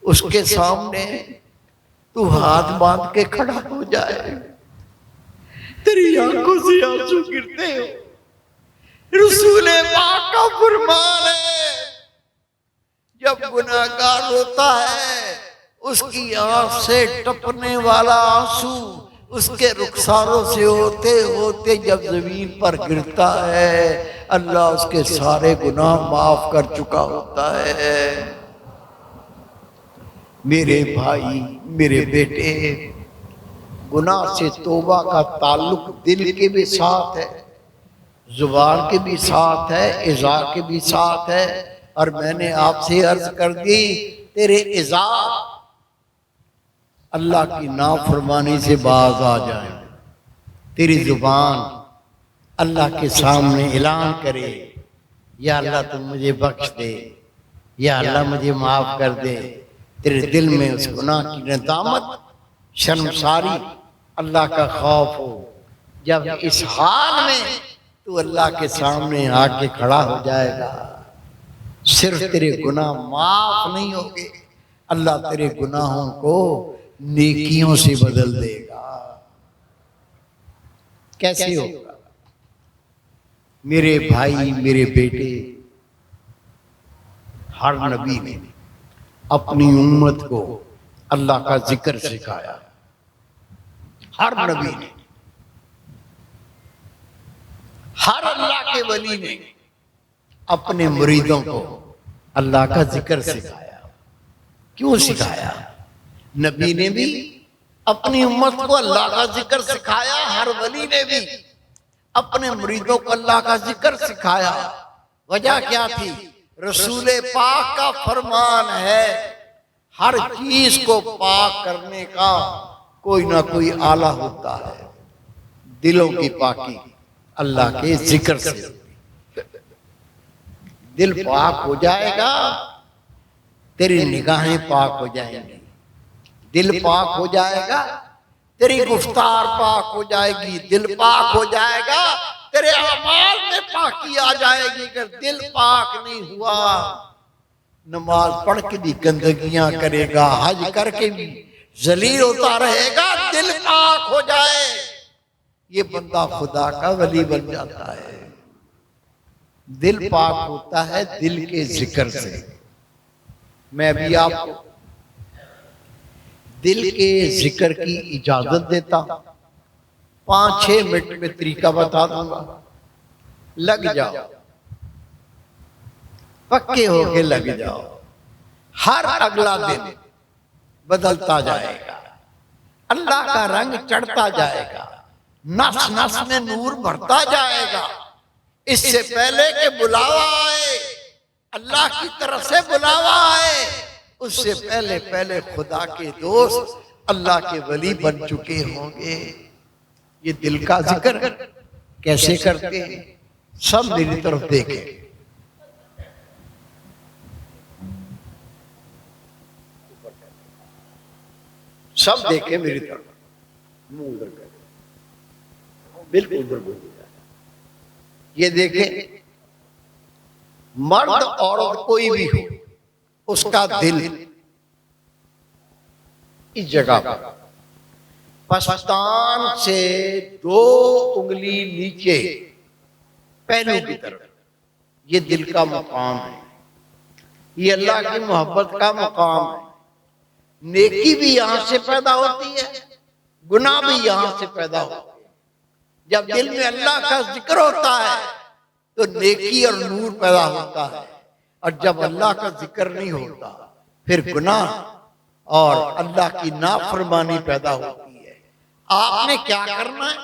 اس کے سامنے تو ہاتھ باندھ کے کھڑا ہو جائے، تیری آنکھوں سے آنسو گرتے ہو۔ رسول پاک کا فرمان ہے جب گناہگار روتا ہے اس کی آنکھ سے ٹپنے والا آنسو اس کے رخساروں سے ہوتے ہوتے جب زمین پر گرتا ہے اللہ اس کے سارے گناہ معاف کر چکا ہوتا ہے۔ میرے بھائی، میرے بیٹے، گناہ سے توبہ کا تعلق دل کے بھی ساتھ ہے، زبان کے بھی ساتھ ہے، اظہار کے بھی ساتھ ہے۔ اور میں نے آپ سے عرض کر دی تیرے اظہار اللہ کی نافرمانی سے باز آ جائے، تیری زبان اللہ کے سامنے اعلان کرے یا اللہ تم مجھے بخش دے، یا اللہ مجھے معاف کر دے، تیرے دل میں اس گناہ کی ندامت، شرمساری، اللہ کا خوف ہو۔ جب اس حال میں تو اللہ کے سامنے آ کے کھڑا ہو جائے گا، صرف تیرے گناہ معاف نہیں ہوگے، اللہ تیرے گناہوں کو نیکیوں سے بدل دے گا۔ کیسے ہوگا؟ میرے بھائی، میرے بیٹے، ہر نبی نے اپنی امت کو اللہ کا ذکر سکھایا، ہر نبی نے، ہر اللہ کے ولی نے اپنے مریدوں کو اللہ کا ذکر سکھایا۔ کیوں سکھایا؟ نبی نے بھی اپنی امت کو اللہ کا ذکر سکھایا، ہر ولی نے بھی اپنے مریدوں کو اللہ کا ذکر سکھایا۔ وجہ کیا تھی؟ رسول پاک کا فرمان ہے ہر چیز کو پاک کرنے کا کوئی نہ کوئی آلہ ہوتا ہے۔ دلوں کی پاکی اللہ کے ذکر سے، دل پاک ہو جائے گا تیری نگاہیں پاک ہو جائیں گی، دل پاک ہو جائے گا تیری گفتار پاک ہو جائے گی، دل پاک ہو جائے گا تیرے اعمال میں پاکی آ جائے گی۔ اگر دل پاک نہیں ہوا، نماز پڑھ کے بھی گندگیاں کرے گا، حج کر کے بھی ذلیل ہوتا رہے گا، دل پاک ہو جائے یہ بندہ خدا کا ولی بن جاتا ہے۔ دل پاک ہوتا ہے دل کے ذکر سے۔ میں بھی آپ کو دل کے ذکر کی اجازت دیتا ہوں، 5-6 منٹ میں طریقہ بتا دوں گا، لگ جاؤ، پکے ہو کے لگ جاؤ۔ ہر اگلا دن بدلتا جائے گا، اللہ کا رنگ چڑھتا جائے گا، نس نس میں نور بھرتا جائے گا۔ اس سے پہلے کہ بلاوا آئے، اللہ کی طرف سے بلاوا آئے، اس سے پہلے خدا کے دوست اللہ کے ولی بن چکے ہوں گے۔ یہ دل کا ذکر کیسے کرتے ہیں؟ سب میری طرف دیکھیں، سب دیکھیں میری طرف، منہ ادھر کریں، بالکل ادھر بولیں۔ یہ دیکھیں، مرد عورت کوئی بھی ہو، اس کا دل اس جگہ پر پشتان سے 2 انگلی نیچے پہلو کی طرف، یہ دل کا مقام ہے، یہ اللہ کی محبت کا مقام ہے۔ نیکی بھی یہاں سے پیدا ہوتی ہے، گناہ بھی یہاں سے پیدا ہوتا ہے۔ جب دل میں اللہ کا ذکر ہوتا ہے تو نیکی اور نور پیدا ہوتا ہے، اور جب اللہ کا ذکر نہیں ہوتا پھر گناہ اور اللہ کی نافرمانی پیدا ہوتی ہے۔ آپ نے کیا کرنا ہے؟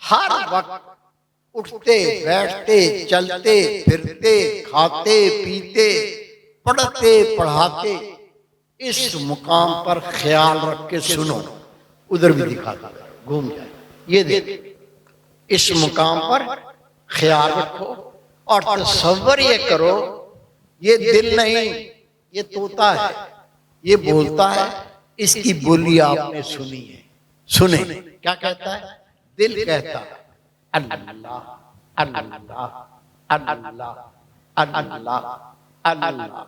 ہر وقت اٹھتے بیٹھتے چلتے پھرتے کھاتے پیتے پڑھتے پڑھاتے اس مقام پر خیال رکھ کے سنو، ادھر بھی دکھاتا گھوم جائے، یہ دیکھ، اس مقام پر خیال رکھو اور تصور یہ کرو یہ دل نہیں، یہ طوطا ہے، یہ بولتا ہے، اس کی بولی آپ نے سنی ہے، سنیں کیا کہتا ہے؟ دل کہتا ہے اللہ اللہ اللہ اللہ اللہ،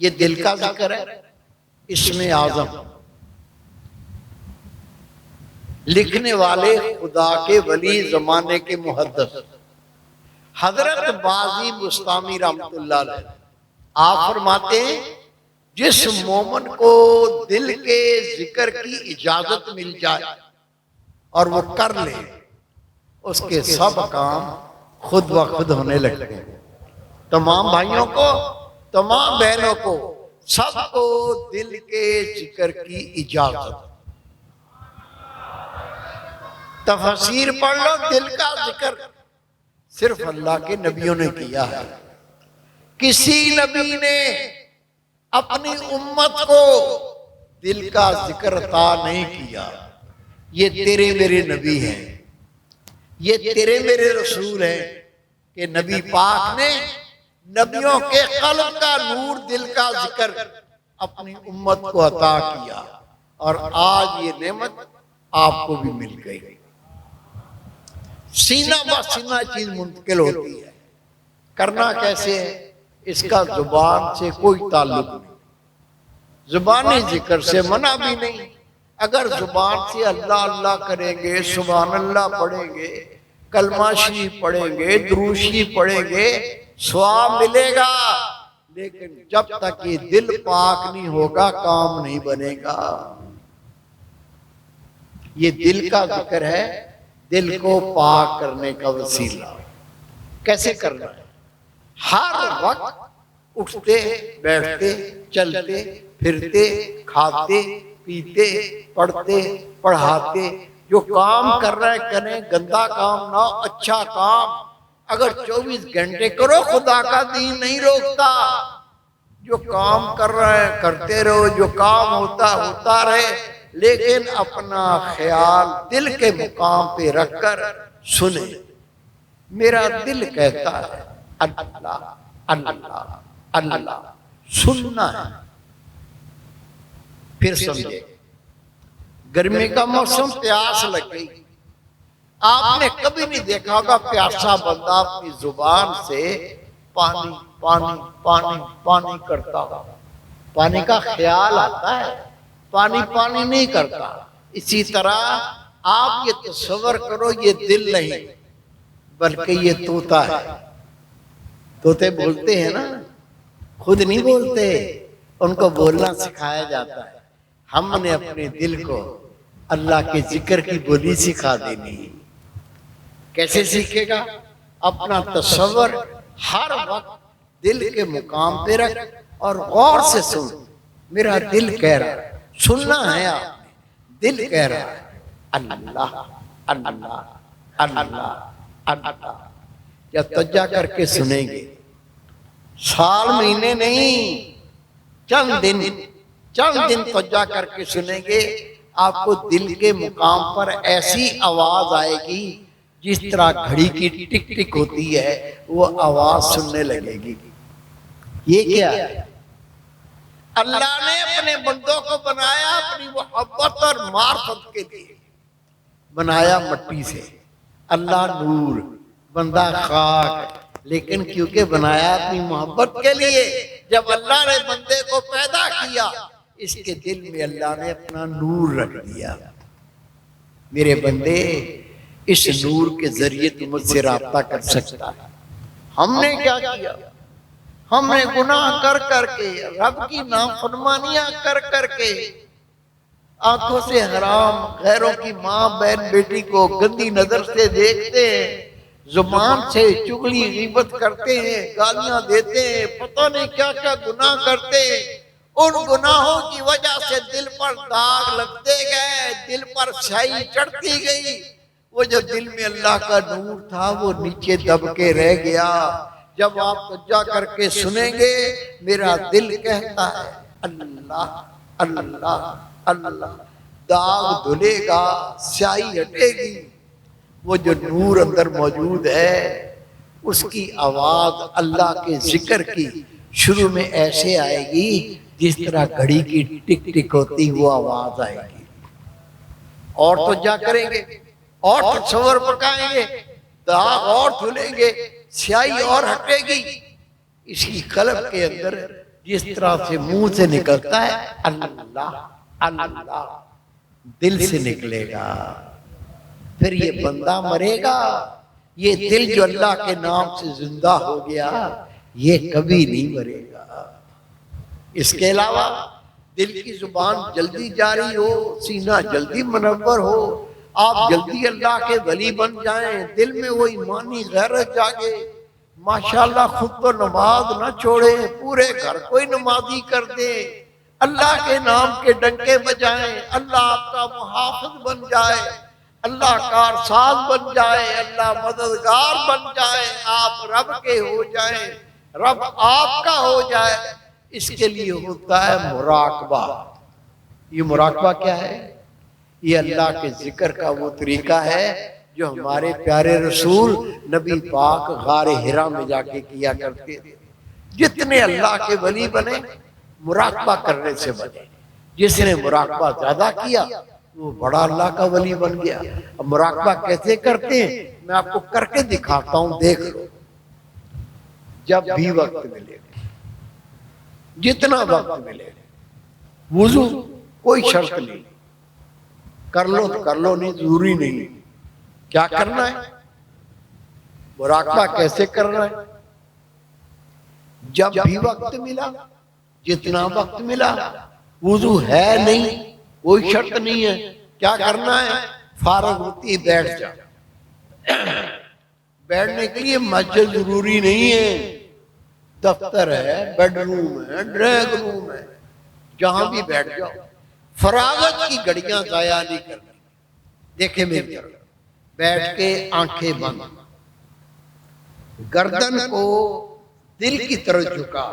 یہ دل کا ذکر ہے، اسم اعظم۔ لکھنے والے خدا کے ولی زمانے کے محدث حضرت بازی بستامی رحمۃ اللہ علیہ آپ فرماتے ہیں جس مومن کو دل کے ذکر کی اجازت مل جائے اور وہ کر لے، اس کے سب کام خود بخود ہونے لگتے ہیں۔ تمام بھائیوں کو، تمام بہنوں کو، سب کو دل کے ذکر کی اجازت۔ تفسیر پڑھ لو، دل کا ذکر صرف اللہ کے نبیوں نے کیا ہے، کسی نبی نے اپنی امت کو دل کا ذکر عطا نہیں کیا۔ یہ تیرے میرے نبی ہیں، یہ تیرے میرے رسول ہیں کہ نبی پاک نے نبیوں کے قلب کا نور دل کا ذکر اپنی امت کو عطا کیا، اور آج یہ نعمت آپ کو بھی مل گئی۔ سینہ بہ سینہ چیز منتقل ہوتی ہے، کرنا کیسے ہے؟ اس کا زبان سے کوئی تعلق نہیں، زبانی ذکر سے منع بھی نہیں۔ اگر زبان سے اللہ اللہ کریں گے، سبحان اللہ پڑھیں گے، کلمہ شریف پڑھیں گے، درود شریف پڑھیں گے، ثواب ملے گا، لیکن جب تک یہ دل پاک نہیں ہوگا کام نہیں بنے گا۔ یہ دل کا ذکر ہے، دل کو پاک کرنے کا وسیلہ۔ کیسے کرنا ہے؟ ہر وقت اٹھتے بیٹھتے چلتے پھرتے کھاتے پیتے پڑھتے پڑھاتے جو کام کر رہے کریں، گندا کام نہ ہو، اچھا کام۔ اگر 24 گھنٹے کرو خدا کا دین نہیں روکتا، جو کام کر رہے ہیں کرتے رہو، جو کام ہوتا رہے، لیکن اپنا خیال دل کے مقام پہ رکھ کر سنیں۔ میرا دل کہتا ہے اللہ اللہ اللہ، سننا ہے۔ پھر سمجھے، گرمی کا موسم، پیاس لگ گئی، آپ نے کبھی نہیں دیکھا ہوگا پیاسا بندہ اپنی زبان سے پانی پانی پانی پانی کرتا ہوگا، پانی کا خیال آتا ہے، پانی پانی نہیں کرتا۔ اسی طرح آپ یہ تصور کرو یہ دل نہیں بلکہ یہ طوطا ہے۔ طوطے بولتے ہیں نا، خود نہیں بولتے، ان کو بولنا سکھایا جاتا ہے۔ ہم نے اپنے دل کو اللہ کے ذکر کی بولی سکھا دینی۔ کیسے سیکھے گا؟ اپنا تصور ہر وقت دل کے مقام پہ رکھ اور غور سے سن۔ میرا دل کہہ رہا ہے، سننا ہے آپ نے، دل کہہ رہا ہے اللہ اللہ اللہ اللہ۔ جب توجہ کر کے سنیں گے، سال مہینے نہیں، چند دن توجہ کر کے سنیں گے، آپ کو دل کے مقام پر ایسی آواز آئے گی جس طرح گھڑی کی ٹک ٹک ہوتی ہے، وہ آواز سننے لگے گی۔ یہ کیا ہے؟ اللہ نے اپنے بندوں کو بنایا اپنی محبت اور معرفت کے لیے، بنایا مٹی سے، اللہ نور، بندہ خاک، لیکن کیونکہ بنایا اپنی محبت کے لیے، جب اللہ نے بندے کو پیدا کیا، اس کے دل میں اللہ نے اپنا نور رکھ دیا۔ میرے بندے، اس نور کے ذریعے تم مجھ سے رابطہ کر سکتا ہے۔ ہم نے کیا کیا؟ ہم نے گناہ کر کر کے، رب کی نافرمانیاں کر کر کے، آنکھوں سے حرام، غیروں کی ماں بہن بیٹی کو گندی نظر سے دیکھتے ہیں، زبان سے چغلی غیبت کرتے ہیں، گالیاں دیتے ہیں، پتہ نہیں کیا کیا گناہ کرتے ہیں۔ ان گناہوں کی وجہ سے دل پر داغ لگتے گئے، دل پر سیاہی چڑھتی گئی، وہ جو دل میں اللہ کا نور تھا وہ نیچے دب کے رہ گیا۔ جب آپ توجہ کر کے سنیں گے، میرا دل کہتا ہے اللہ اللہ اللہ، داغ دھلے گا، سیاہی ہٹے گی، وہ جو نور اندر موجود ہے اس کی آواز اللہ کے ذکر کی شروع میں ایسے آئے گی جس طرح گھڑی کی ٹک ٹک ہوتی وہ آواز آئے گی. اور تو کیا کریں گے؟ اور تصور پکائیں گے، داغ اور دھلیں گے، سیاہی اور ہٹے گی. اس کی قلب کے اندر جس طرح سے منہ سے نکلتا ہے اللہ اللہ، دل سے نکلے گا. پھر یہ بندہ مرے گا، یہ دل جو اللہ کے نام سے زندہ ہو گیا یہ کبھی نہیں مرے گا. اس کے علاوہ دل کی زبان جلدی جاری ہو، سینہ جلدی منور ہو، آپ جلدی اللہ کے ولی بن جائیں، دل میں وہ ایمانی غیرت جاگے، ماشاءاللہ خود تو نماز نہ چھوڑے، پورے گھر کوئی نمازی کر دے، اللہ کے نام کے ڈنکے بجائیں، اللہ آپ کا محافظ بن جائے، اللہ کارساز بن جائے، اللہ مددگار بن جائے، آپ رب کے ہو جائیں، رب آپ کا ہو جائے. اس کے لیے ہوتا ہے مراقبہ. یہ مراقبہ کیا ہے؟ یہ اللہ کے ذکر کا وہ طریقہ ہے جو ہمارے پیارے رسول نبی پاک غار حرا میں جا کے کیا کرتے تھے. جتنے اللہ کے ولی بنے مراقبہ کرنے سے بنے. جس نے مراقبہ زیادہ کیا وہ بڑا اللہ کا ولی بن گیا. اب مراقبہ کیسے کرتے ہیں میں آپ کو کر کے دکھاتا ہوں، دیکھ لو. جب بھی وقت ملے، جتنا وقت ملے، وضو کوئی شرط نہیں، کر لو تو کر لو، نہیں ضروری نہیں. کیا کرنا ہے؟ مراقبہ کیسے کرنا ہے؟ جب بھی وقت ملا، جتنا وقت ملا، وضو ہے نہیں، کوئی شرط نہیں ہے، کیا کرنا ہے؟ فارغ ہوتی بیٹھ جا. بیٹھنے کے لیے مسجد ضروری نہیں ہے، دفتر ہے، بیڈ روم ہے، ڈرائنگ روم ہے، جہاں بھی بیٹھ جاؤ. فراغت کی گھڑیاں ضائع نہیں کرنی. دیکھیں میری طرف بیٹھ کے آنکھیں بند، گردن کو دل کی طرف جھکا،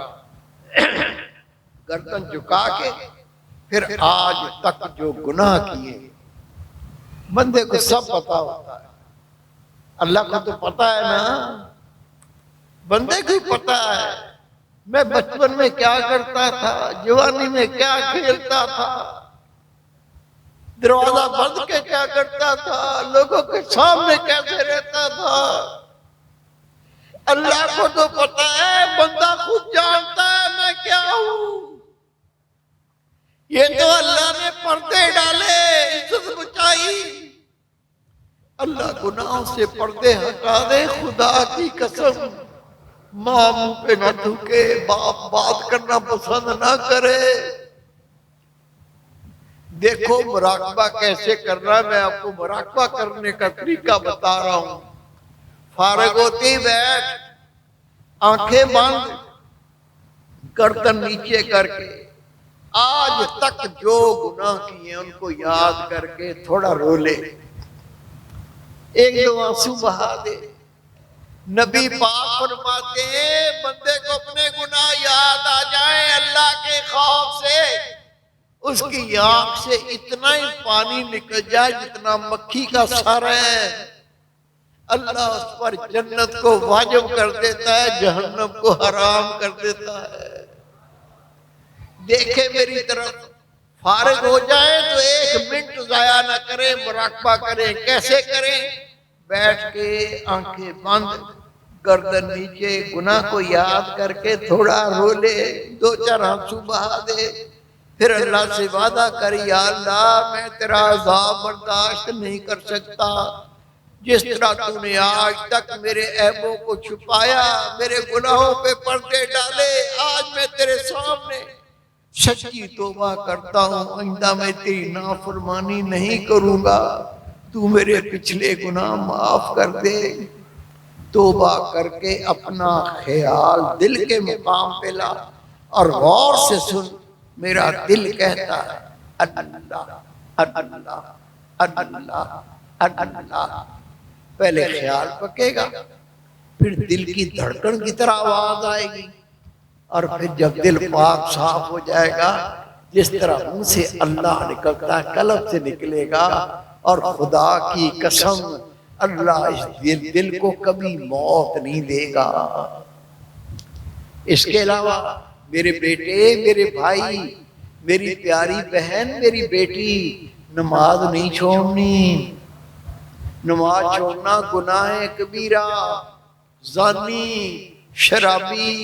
گردن جھکا کے پھر آج تک جو گناہ کیے بندے کو سب پتا ہوتا ہے. اللہ کو تو پتا ہے نا، بندے کو پتا ہے میں بچپن میں کیا کرتا تھا، جوانی میں کیا کھیلتا تھا، دروازہ بند کے کیا کرتا تھا، لوگوں کے سامنے کیسے رہتا تھا. اللہ کو تو پتا ہے، بندہ خود جانتا ہے میں کیا ہوں. یہ تو اللہ نے پردے ڈالے، عزت بچائی. اللہ گناہوں سے پردے ہٹا دے، خدا کی قسم. ماں منہ پہ نہ تھوکے، باپ بات کرنا پسند نہ کرے. دیکھو مراقبہ کیسے کرنا ہے، میں آپ کو مراقبہ کرنے کا طریقہ بتا رہا ہوں. فارغ ہوتی بیٹھ، آنکھیں بند، گردن نیچے کر کے آج تک جو گناہ کیے ان کو یاد کر کے تھوڑا رو لے، ایک دو آنسو بہا دے. نبی پاک فرماتے ہیں بندے کو اپنے گناہ یاد آ جائیں اللہ کے خوف سے، اس کی آنکھ سے اتنا ہی پانی نکل جائے جتنا مکھی کا سر ہے، اللہ اس پر جنت کو واجب کر دیتا ہے، جہنم کو حرام کر دیتا ہے. دیکھیں میری طرف، فارغ ہو جائیں تو ایک منٹ ضائع نہ کریں، مراقبہ کریں. کیسے کریں؟ بیٹھ کے آنکھیں بند، گردن نیچے، گناہ کو یاد کر کے تھوڑا رو لے، دو چار آنسو بہا دے. پھر اللہ سے وعدہ کر، یا اللہ میں تیرا عذاب برداشت نہیں کر سکتا. جس طرح تو نے آج تک میرے عیبوں کو چھپایا، میرے گناہوں پہ پردے ڈالے، آج میں تیرے سامنے سچی توبہ کرتا ہوں، آئندہ میں تیری نافرمانی نہیں کروں گا، تو میرے پچھلے گناہ معاف کر دے. توبہ کر کے اپنا خیال دل کے مقام پہ لا اور غور سے سن. میرا دل کہتا ہے اللہ اللہ اللہ اللہ. پہلے خیال پکے گا، پھر دل کی دھڑکن کی طرح آواز آئے گی، اور پھر جب دل پاک صاف ہو جائے گا، جس طرح منہ سے اللہ نکلتا ہے قلب سے نکلے گا. اور خدا کی قسم اللہ اس دل کو کبھی موت نہیں دے گا۔ اس کے علاوہ میرے بیٹے، میرے بھائی، میری پیاری بہن، میری بیٹی، نماز نہیں چھوڑنی۔ نماز چھوڑنا گناہ کبیرہ، زانی، شرابی،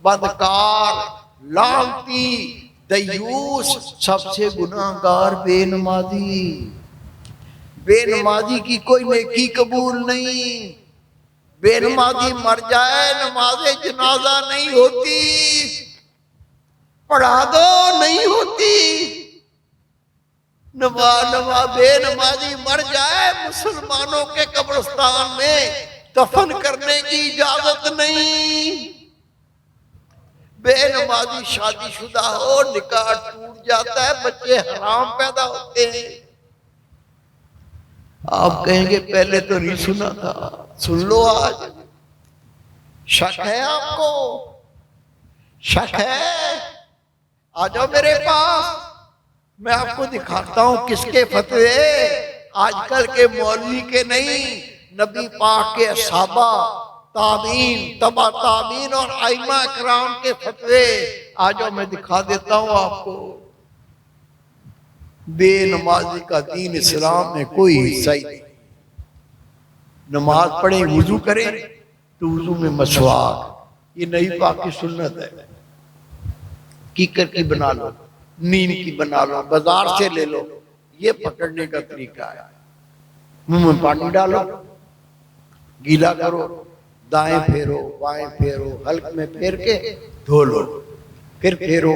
بدکار، لعنتی، دیوس، سب سے گناہگار بے نمازی۔ بے نمازی کی کوئی نیکی قبول نہیں۔ بے نمازی مر جائے نماز جنازہ نہیں ہوتی، پڑھا دو نہیں ہوتی۔ بے نمازی مر جائے مسلمانوں کے قبرستان میں دفن کرنے کی اجازت نہیں۔ بے نمازی شادی شدہ ہو، نکاح ٹوٹ جاتا ہے، بچے حرام پیدا ہوتے ہیں۔ آپ کہیں گے پہلے تو نہیں سنا تھا، سن لو آج۔ شک ہے آپ کو؟ شک ہے؟ آ جاؤ میرے پاس، میں آپ کو دکھاتا ہوں کس کے فتوے، آج کل کے مولوی کے نہیں، نبی پاک کے صحابہ، تابعین، تبع تابعین اور ائمہ اکرام کے فتوے۔ آ جاؤ میں دکھا دیتا ہوں آپ کو۔ بے نمازی کا دین اسلام میں کوئی حصہ ہی نہیں۔ نماز پڑھیں، وضو کریں تو وضو میں مسواک، یہ نبی پاک کی سنت ہے۔ کیکر کی بنا لو، نیم کی بنا لو، بازار سے لے لو، یہ پکڑنے کا طریقہ ہے۔ منہ میں پانی ڈالو، گیلا کرو، دائیں پھیرو، بائیں پھیرو، حلق میں پھیر کے دھو لو، پھر پھیرو،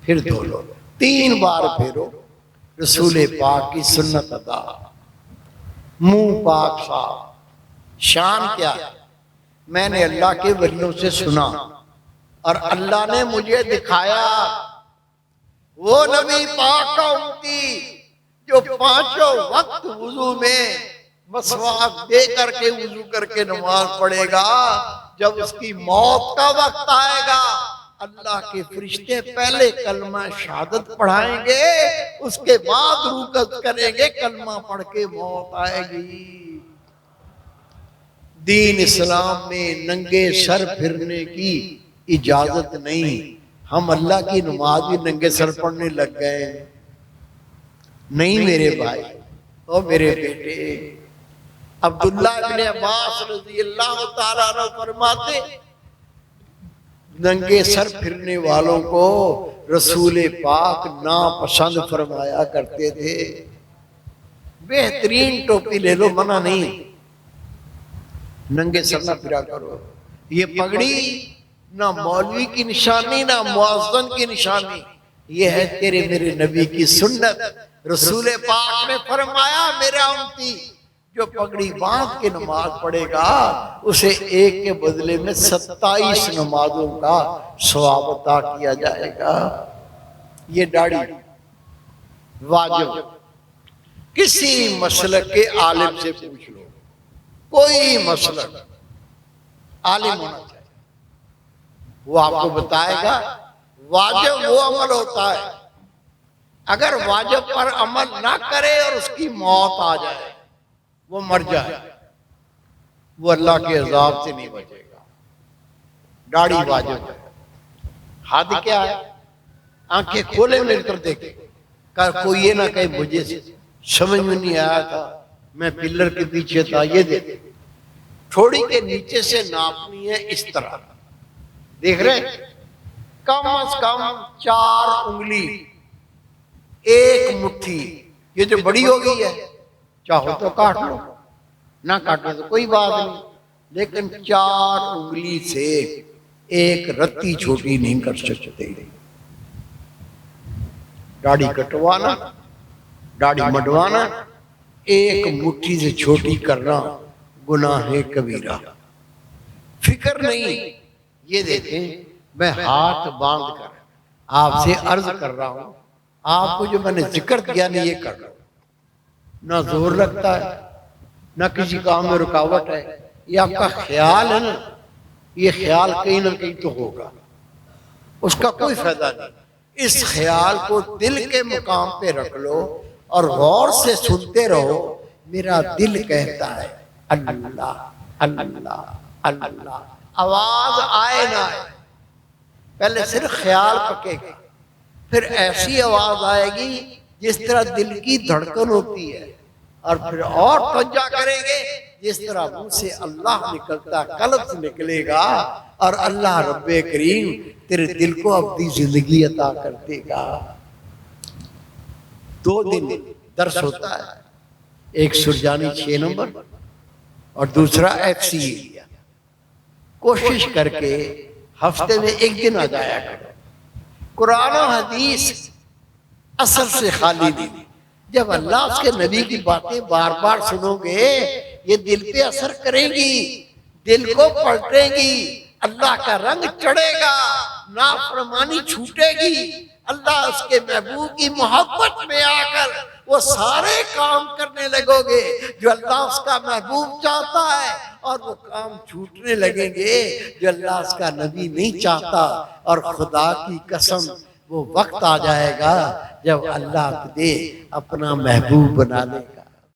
پھر دھو لو، 3 بار پھیرو۔ رسول پاک کی سنت ادا، منہ پاک صاف۔ شان کیا ہے؟ میں نے اللہ کے ولیوں سے سنا اور اللہ نے مجھے دکھایا، وہ نبی پاک کا امتی جو 5 وقت وضو میں مسواک دے کر کے وضو کر کے نماز پڑھے گا، جب اس کی موت کا وقت آئے گا اللہ کے فرشتے پہلے کلمہ شہادت پڑھائیں گے، اس کے بعد رکوع کریں گے، کلمہ پڑھ کے موت آئے گی۔ دین اسلام میں ننگے سر پھرنے کی اجازت نہیں۔ ہم اللہ کی نماز بھی ننگے سر پڑھنے لگ گئے ہیں۔ نہیں میرے بھائی اور میرے بیٹے، عبداللہ ابن عباس رضی اللہ تعالیٰ عنہ فرماتے، ننگے سر پھرنے والوں کو رسول پاک ناپسند فرمایا کرتے تھے۔ بہترین ٹوپی لے لو، منع نہیں، ننگے سر نہ پھرا کرو۔ یہ پگڑی نہ مولوی کی نشانی، نہ مؤذن کی نشانی، یہ ہے تیرے میرے نبی کی سنت۔ رسول پاک نے فرمایا میرا امتی جو پگڑی باندھ کے نماز پڑھے گا اسے ایک کے بدلے میں 27 نمازوں کا ثواب عطا کیا جائے گا۔ یہ داڑھی واجب، کسی مسلک کے عالم سے پوچھ لو، کوئی مسلک عالم ہونا چاہیے، وہ آپ کو بتائے گا۔ واجب وہ عمل ہوتا ہے اگر واجب پر عمل نہ کرے اور اس کی موت آ جائے، وہ مر جائے، وہ اللہ کے عذاب سے نہیں بچے گا۔ داڑھی واجب ہے۔ حد کیا ہے؟ آنکھیں کھولے میری طرف دیکھیں، کوئی یہ نہ کہے مجھے سمجھ میں نہیں آیا تھا، میں پلر کے پیچھے تھا۔ یہ دیکھ، تھوڑی کے نیچے سے ناپنی ہے اس طرح، دیکھ رہے ہیں؟ کم از کم 4 انگلی، 1 مٹھی، یہ جو بڑی ہو گئی ہے چاہو تو کاٹ لو، نہ کاٹو تو کوئی بات نہیں، لیکن 4 انگلی سے 1 رتی چھوٹی نہیں کر سکتے۔ داڑھی کٹوانا، داڑھی مڈوانا، 1 مٹھی سے چھوٹی کرنا گناہ کبیرہ۔ فکر نہیں، یہ دیکھیں میں ہاتھ باندھ کر آپ سے عرض کر رہا ہوں، آپ کو جو میں نے ذکر کیا نہیں یہ کر لو، نہ زور لگتا ہے نہ کسی کام میں رکاوٹ ہے، یہ آپ کا خیال ہے نا، یہ خیال کہیں نہ کہیں تو ہوگا، اس کا کوئی فائدہ نہیں۔ اس خیال کو دل کے مقام پہ رکھ لو اور غور سے سنتے رہو۔ میرا دل کہتا ہے اللہ اللہ اللہ، آواز آئے نہ آئے، پہلے صرف خیال پکے گا، پھر ایسی آواز آئے گی جس طرح دل کی دھڑکن ہوتی ہے، اور پھر اور توجہ کریں گے جس طرح منہ سے اللہ نکلتا قلب سے نکلے گا، اور اللہ رب کریم تیرے دل کو اپنی زندگی عطا کر دے گا۔ 2 دن درس ہوتا ہے، ایک سرجانی 6 نمبر اور دوسرا FCA ایریا۔ کوشش کر کے ہفتے میں 1 دن آ جایا کرو۔ قرآن و حدیث اثر سے خالی نہیں، جب اللہ اس کے نبی کی باتیں بار بار سنو گے یہ دل پہ اثر کریں گی، دل کو پلٹیں گی، اللہ کا رنگ چڑھے گا، نافرمانی چھوٹے گی، اللہ اس کے محبوب کی محبت میں آ کر وہ سارے کام کرنے لگو گے جو اللہ اس کا محبوب چاہتا ہے، اور وہ کام چھوٹنے لگیں گے جو اللہ اس کا نبی نہیں چاہتا۔ اور خدا کی قسم وہ وقت آ جائے گا جب اللہ تجھے اپنا محبوب بنا لے گا۔